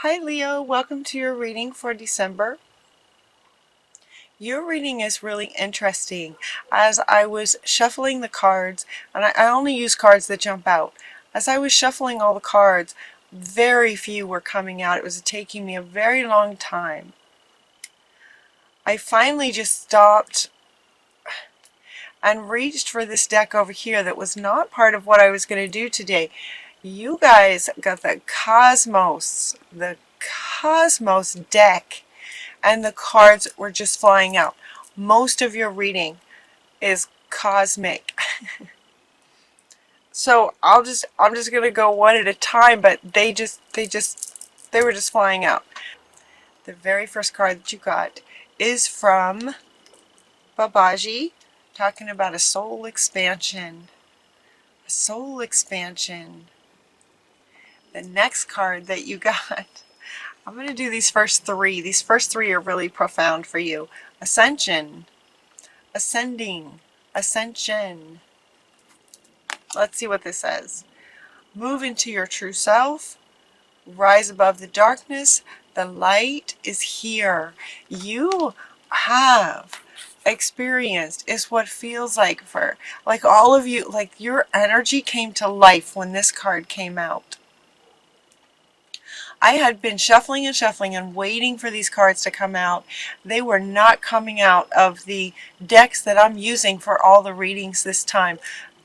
Hi Leo, welcome to your reading for December. Your reading is really interesting. As I was shuffling the cards, and I only use cards that jump out. As I was shuffling all the cards, very few were coming out. It was taking me a very long time. I finally just stopped and reached for this deck over here that was not part of what I was going to do today. You guys got the Cosmos deck, and the cards were just flying out. Most of your reading is cosmic. So I'm just gonna go one at a time, but they were just flying out. The very first card that you got is from Babaji, talking about a soul expansion. A soul expansion. The next card that you got, I'm going to do these first three. These first three are really profound for you. Ascension. Ascending. Ascension. Let's see what this says. Move into your true self. Rise above the darkness. The light is here. You have experienced is what feels like for like all of you, like your energy came to life when this card came out. I had been shuffling and shuffling and waiting for these cards to come out. They were not coming out of the decks that I'm using for all the readings this time.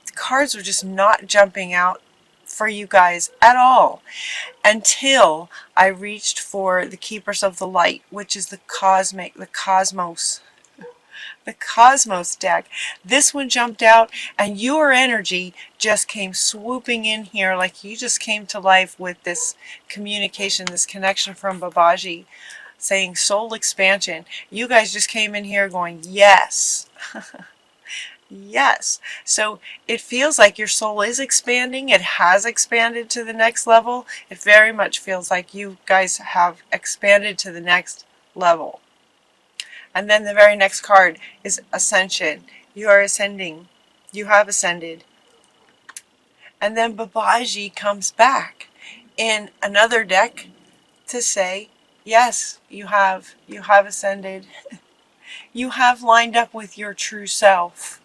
The cards were just not jumping out for you guys at all until I reached for the Keepers of the Light, which is the Cosmos deck. This one jumped out, and your energy just came swooping in here like you just came to life with this communication, this connection from Babaji saying soul expansion. You guys just came in here going, yes. Yes. So it feels like your soul is expanding. It has expanded to the next level. It very much feels like you guys have expanded to the next level. And then the very next card is Ascension. You are ascending. You have ascended. And then Babaji comes back in another deck to say, yes, you have ascended. You have lined up with your true self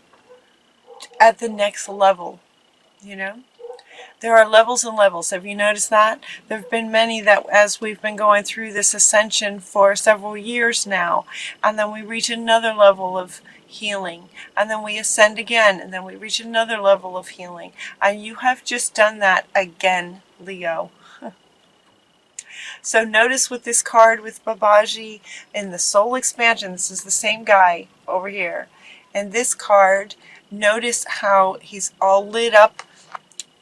at the next level, you know? There are levels and levels. Have you noticed that? There have been many that as we've been going through this ascension for several years now, and then we reach another level of healing, and then we ascend again, and then we reach another level of healing. And you have just done that again, Leo. So notice with this card with Babaji in the soul expansion, this is the same guy over here. And this card, notice how he's all lit up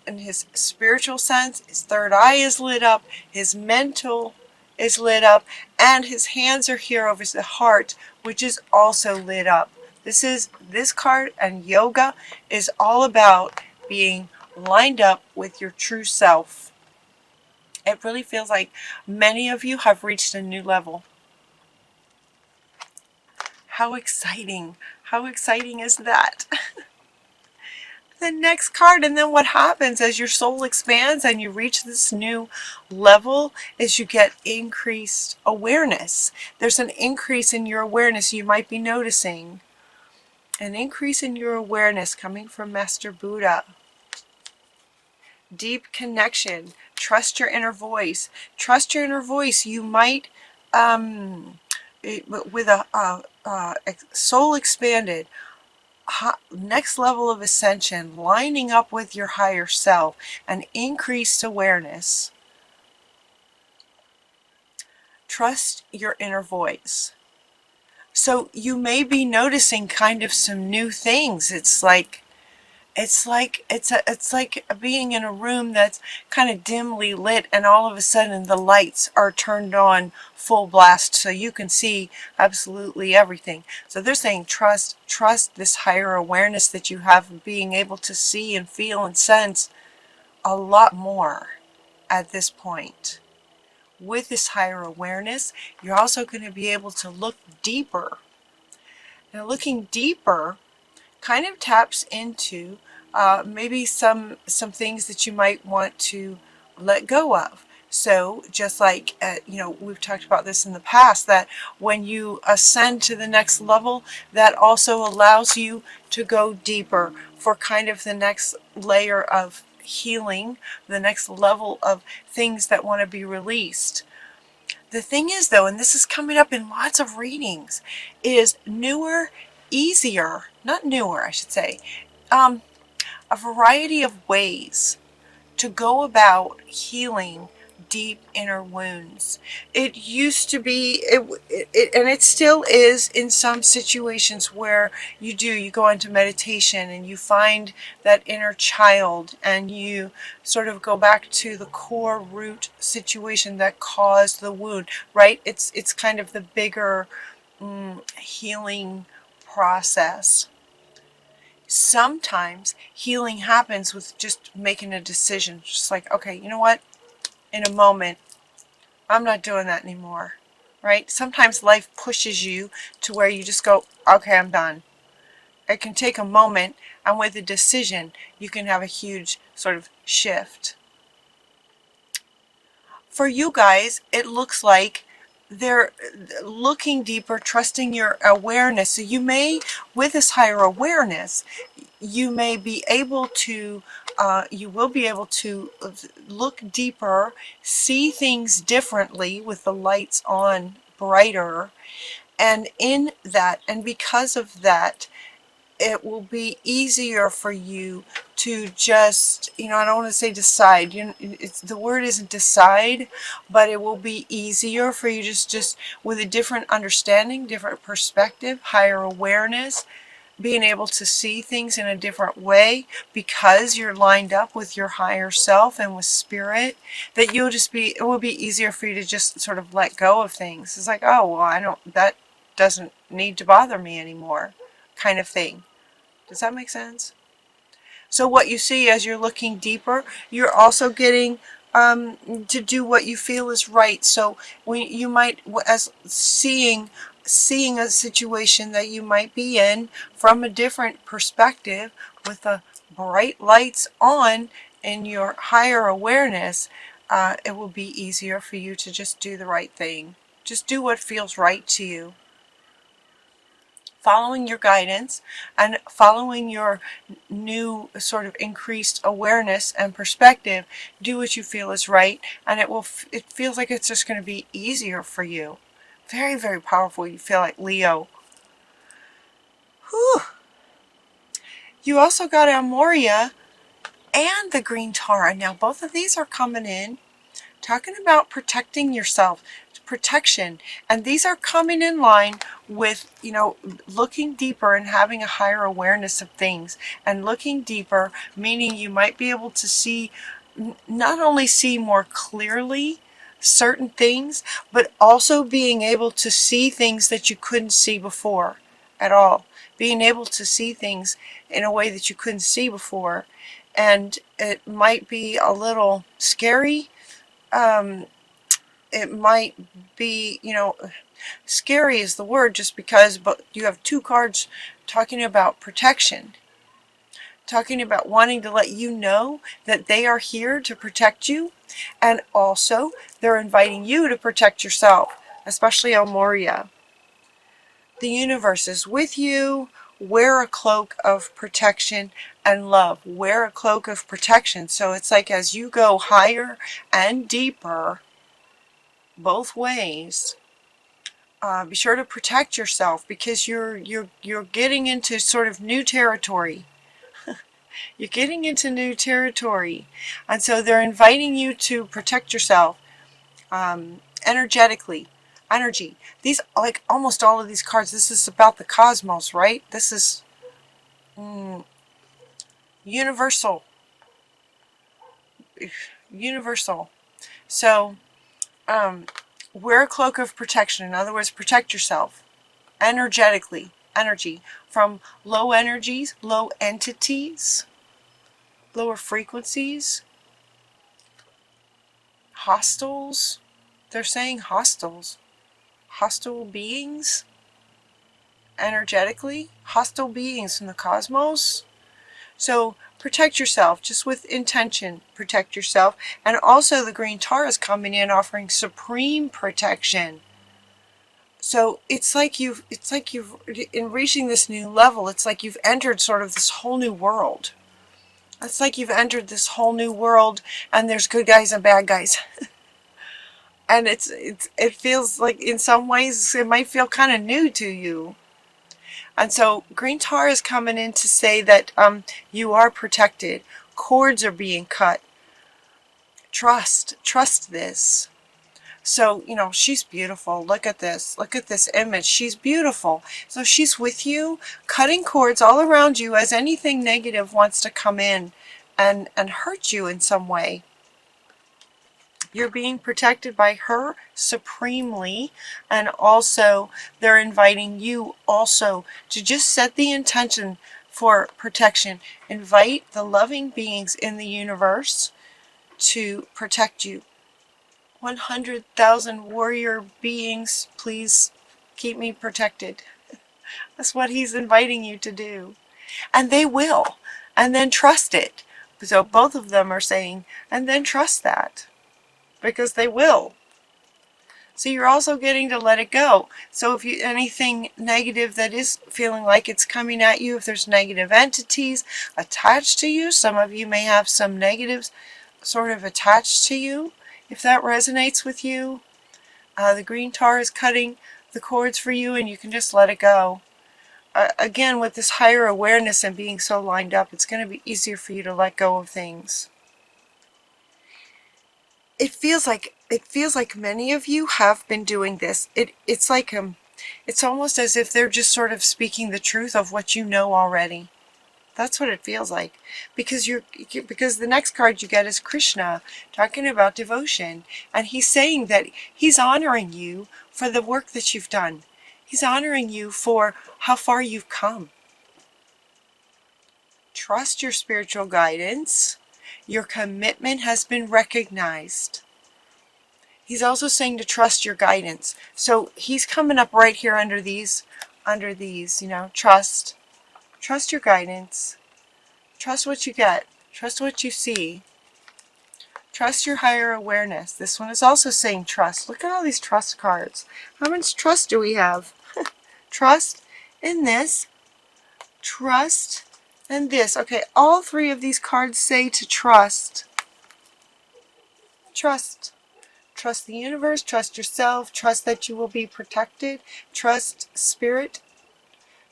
in his spiritual sense. His third eye is lit up, his mental is lit up, and his hands are here over the heart, which is also lit up. This card and yoga is all about being lined up with your true self. It really feels like many of you have reached a new level. How exciting! How exciting is that? The next card, and then what happens as your soul expands and you reach this new level is you get increased awareness. There's an increase in your awareness. You might be noticing an increase in your awareness coming from Master Buddha. Deep connection. Trust your inner voice. Trust your inner voice. You might with a soul expanded, next level of ascension, lining up with your higher self, an increased awareness. Trust your inner voice. So you may be noticing kind of some new things. It's like being in a room that's kind of dimly lit, and all of a sudden the lights are turned on full blast so you can see absolutely everything. So they're saying trust this higher awareness that you have of being able to see and feel and sense a lot more at this point. With this higher awareness, you're also going to be able to look deeper. Now, looking deeper kind of taps into maybe some things that you might want to let go of. So just like, we've talked about this in the past, that when you ascend to the next level, that also allows you to go deeper for kind of the next layer of healing, the next level of things that want to be released. The thing is, though, and this is coming up in lots of readings, is not newer, I should say, a variety of ways to go about healing deep inner wounds. It used to be, and it still is in some situations where you go into meditation and you find that inner child and you sort of go back to the core root situation that caused the wound, right? It's kind of the bigger healing process. Sometimes healing happens with just making a decision, just like, okay, you know what? In a moment, I'm not doing that anymore, right? Sometimes life pushes you to where you just go, okay, I'm done. It can take a moment, and with a decision, you can have a huge sort of shift. For you guys, it looks like they're looking deeper, trusting your awareness. So you may, with this higher awareness, you may be able to, you will be able to look deeper, see things differently with the lights on brighter. And in that, and because of that, it will be easier for you to just, I don't want to say decide, the word isn't decide, but it will be easier for you just with a different understanding, different perspective, higher awareness, being able to see things in a different way because you're lined up with your higher self and with spirit, that it will be easier for you to just sort of let go of things. It's like, oh, well, that doesn't need to bother me anymore, kind of thing. Does that make sense? So what you see as you're looking deeper, you're also getting to do what you feel is right. So when you might, as seeing a situation that you might be in from a different perspective with the bright lights on in your higher awareness, it will be easier for you to just do the right thing. Just do what feels right to you. Following your guidance and following your new sort of increased awareness and perspective, do what you feel is right, and it feels like it's just going to be easier for you. Very, very powerful. You feel like Leo. Whew. You also got Amoria and the Green Tara. Now both of these are coming in, talking about protecting yourself, protection, and these are coming in line with, looking deeper and having a higher awareness of things. And looking deeper, meaning you might be able to see, not only see more clearly certain things, but also being able to see things that you couldn't see before at all. Being able to see things in a way that you couldn't see before. And it might be a little scary. It might be, scary is the word, just because, but you have two cards talking about protection, talking about wanting to let you know that they are here to protect you, and also they're inviting you to protect yourself, especially Amoria. The universe is with you. Wear a cloak of protection and love. Wear a cloak of protection. So it's like as you go higher and deeper, both ways, be sure to protect yourself, because you're getting into sort of new territory. You're getting into new territory, and so they're inviting you to protect yourself energetically. Energy. These, like almost all of these cards, this is about the cosmos, right? This is universal. Universal. So wear a cloak of protection. In other words, protect yourself energetically. Energy from low energies, low entities, lower frequencies, hostiles. They're saying hostiles. Hostile beings, energetically, hostile beings from the cosmos. So protect yourself, just with intention, protect yourself. And also the green Taurus coming in offering supreme protection. So it's like you've, in reaching this new level, it's like you've entered sort of this whole new world. It's like you've entered this whole new world, and there's good guys and bad guys. And it feels like in some ways it might feel kind of new to you. And so green tar is coming in to say that you are protected. Cords are being cut. Trust this. So, you know, she's beautiful. Look at this. Look at this image. She's beautiful. So she's with you, cutting cords all around you as anything negative wants to come in and hurt you in some way. You're being protected by her supremely, and also they're inviting you also to just set the intention for protection. Invite the loving beings in the universe to protect you. 100,000 warrior beings, please keep me protected. That's what he's inviting you to do. And they will. And then trust it. So both of them are saying, and then trust that. Because they will. So you're also getting to let it go. So if you anything negative that is feeling like it's coming at you, if there's negative entities attached to you, some of you may have some negatives sort of attached to you. If that resonates with you, the green tar is cutting the cords for you, and you can just let it go. Again, with this higher awareness and being so lined up, it's going to be easier for you to let go of things. It feels like many of you have been doing this. It's like it's almost as if they're just sort of speaking the truth of what you know already. That's what it feels like, because the next card you get is Krishna, talking about devotion, and he's saying that he's honoring you for the work that you've done. He's honoring you for how far you've come. Trust your spiritual guidance. Your commitment has been recognized. He's also saying to trust your guidance. So he's coming up right here under these, you know, trust your guidance. Trust what you get. Trust what you see. Trust your higher awareness. This one is also saying trust. Look at all these trust cards. How much trust do we have? Trust in this. Trust in this. Okay, all three of these cards say to trust. Trust. Trust the universe. Trust yourself. Trust that you will be protected. Trust spirit.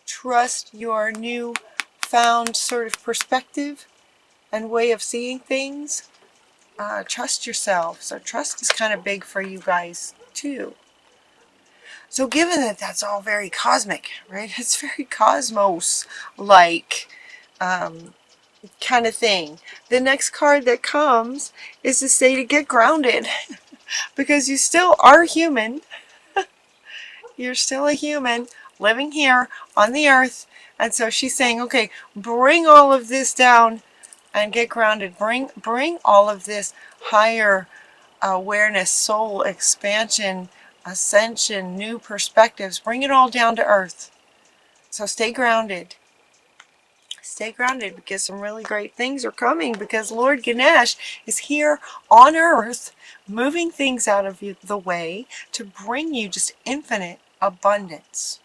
Trust your new found sort of perspective and way of seeing things. Trust yourself. So trust is kind of big for you guys too. So given that that's all very cosmic, right? It's very cosmos-like kind of thing. The next card that comes is to say to get grounded because you still are human. You're still a human living here on the earth. And so she's saying, okay, bring all of this down and get grounded. Bring all of this higher awareness, soul expansion, ascension, new perspectives. Bring it all down to earth. So stay grounded. Stay grounded because some really great things are coming, because Lord Ganesh is here on earth moving things out of the way to bring you just infinite abundance.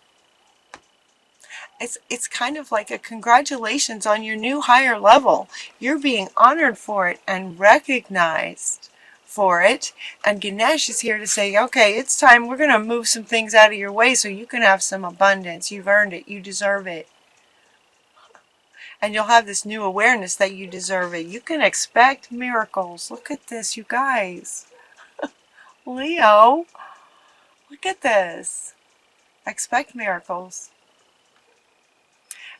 It's kind of like a congratulations on your new higher level. You're being honored for it and recognized for it. And Ganesh is here to say, okay, it's time. We're going to move some things out of your way so you can have some abundance. You've earned it. You deserve it. And you'll have this new awareness that you deserve it. You can expect miracles. Look at this, you guys. Leo, look at this. Expect miracles.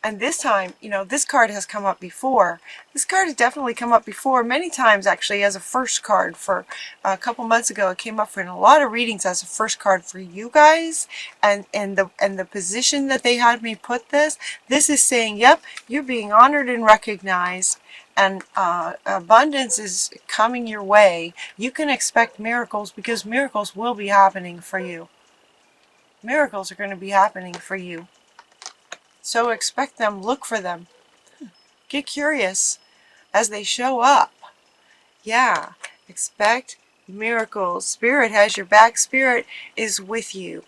And this time, you know, this card has come up before. This card has definitely come up before, many times actually, as a first card. For a couple months ago, it came up for in a lot of readings as a first card for you guys. And the position that they had me put this is saying, yep, you're being honored and recognized. And abundance is coming your way. You can expect miracles because miracles will be happening for you. Miracles are going to be happening for you. So expect them, look for them. Get curious. as they show up. Yeah, expect miracles. Spirit has your back. Spirit is with you.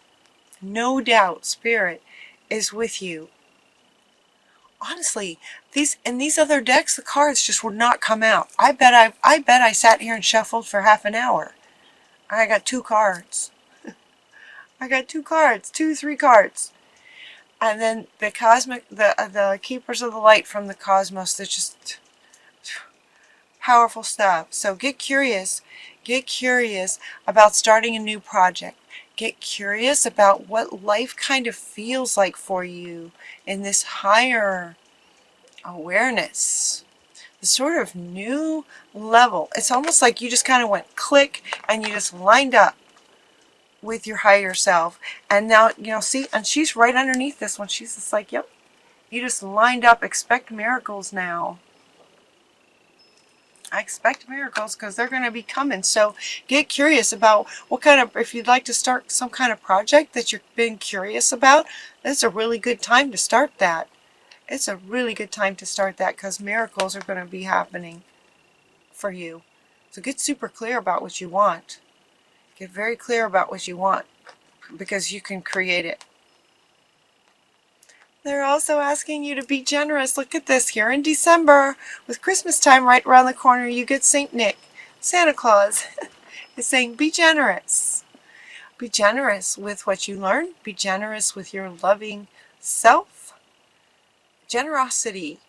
No doubt, Spirit is with you. Honestly, these other decks, the cards just would not come out. I bet I sat here and shuffled for half an hour. I got 2 cards. I got 2 cards, 2, 3 cards. And then the keepers of the light from the cosmos, they're just powerful stuff. So get curious. Get curious about starting a new project. Get curious about what life kind of feels like for you in this higher awareness. The sort of new level. It's almost like you just kind of went click and you just lined up with your higher self. And now, see, and she's right underneath this one. She's just like, yep, you just lined up. Expect miracles now. I expect miracles because they're going to be coming. So get curious about what kind of, if you'd like to start some kind of project that you've been curious about, that's a really good time to start that. It's a really good time to start that because miracles are going to be happening for you. So get super clear about what you want. Get very clear about what you want because you can create it. They're also asking you to be generous. Look at this here in December, with Christmas time right around the corner, you get St. Nick, Santa Claus, is saying be generous. Be generous with what you learn. Be generous with your loving self. Generosity.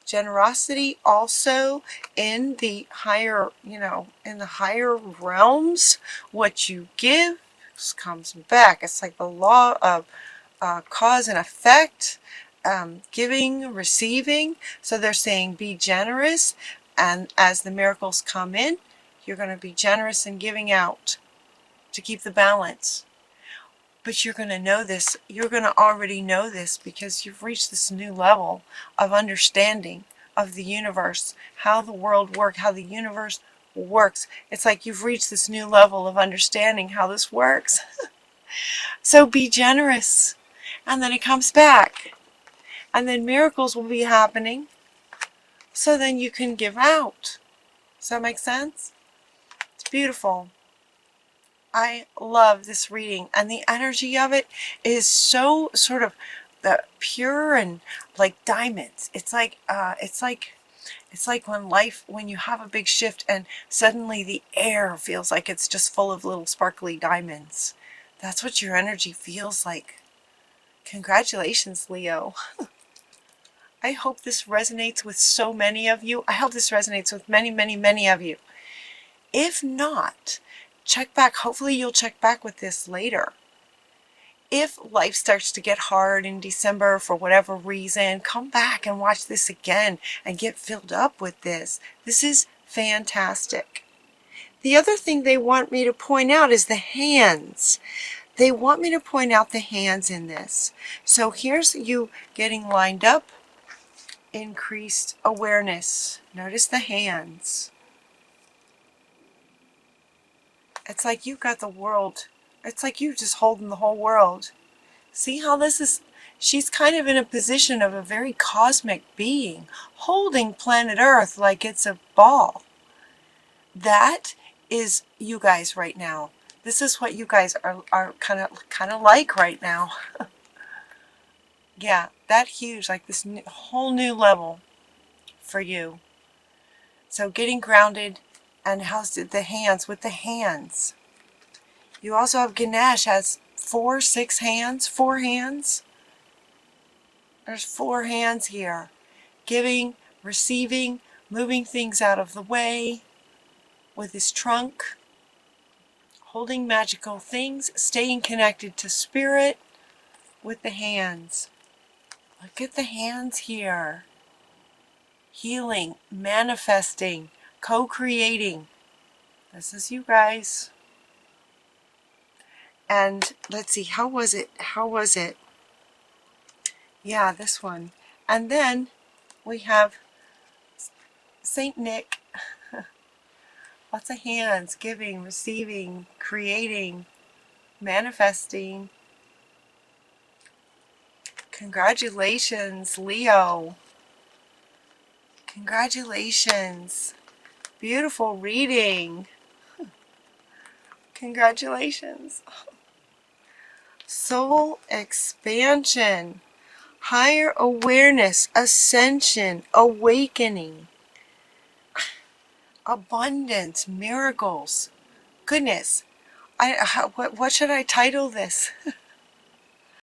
Generosity also in the higher, in the higher realms. What you give comes back. It's like the law of cause and effect. Giving, receiving. So they're saying be generous, and as the miracles come in, you're going to be generous in giving out to keep the balance. But you're going to know this, you're going to already know this because you've reached this new level of understanding of the universe, how the world works, how the universe works. It's like you've reached this new level of understanding how this works. So be generous, and then it comes back. And then miracles will be happening. So then you can give out. Does that make sense? It's beautiful. I love this reading. And the energy of it is so sort of the pure and like diamonds. It's like when you have a big shift and suddenly the air feels like it's just full of little sparkly diamonds. That's what your energy feels like. Congratulations, Leo. I hope this resonates with so many of you. I hope this resonates with many, many, many of you. If not, check back. Hopefully you'll check back with this later. If life starts to get hard in December for whatever reason, come back and watch this again and get filled up with this. This is fantastic. The other thing they want me to point out is the hands. They want me to point out the hands in this. So here's you getting lined up. Increased awareness. Notice the hands. It's like you've got the world. It's like you're just holding the whole world. See how this is? She's kind of in a position of a very cosmic being, holding planet Earth like it's a ball. That is you guys right now. This is what you guys are kind of like right now. Yeah, that huge, like this whole new level for you. So getting grounded, and how's the hands, with the hands. You also have Ganesh has 4 hands. There's 4 hands here. Giving, receiving, moving things out of the way with his trunk, holding magical things, staying connected to spirit with the hands. Look at the hands here. Healing, manifesting, co-creating. This is you guys. And let's see, how was it? Yeah, this one. And then we have St. Nick. Lots of hands, giving, receiving, creating, manifesting. Congratulations, Leo. Congratulations. Beautiful reading. Congratulations. Soul expansion, higher awareness, ascension, awakening, abundance, miracles. Goodness. What should I title this?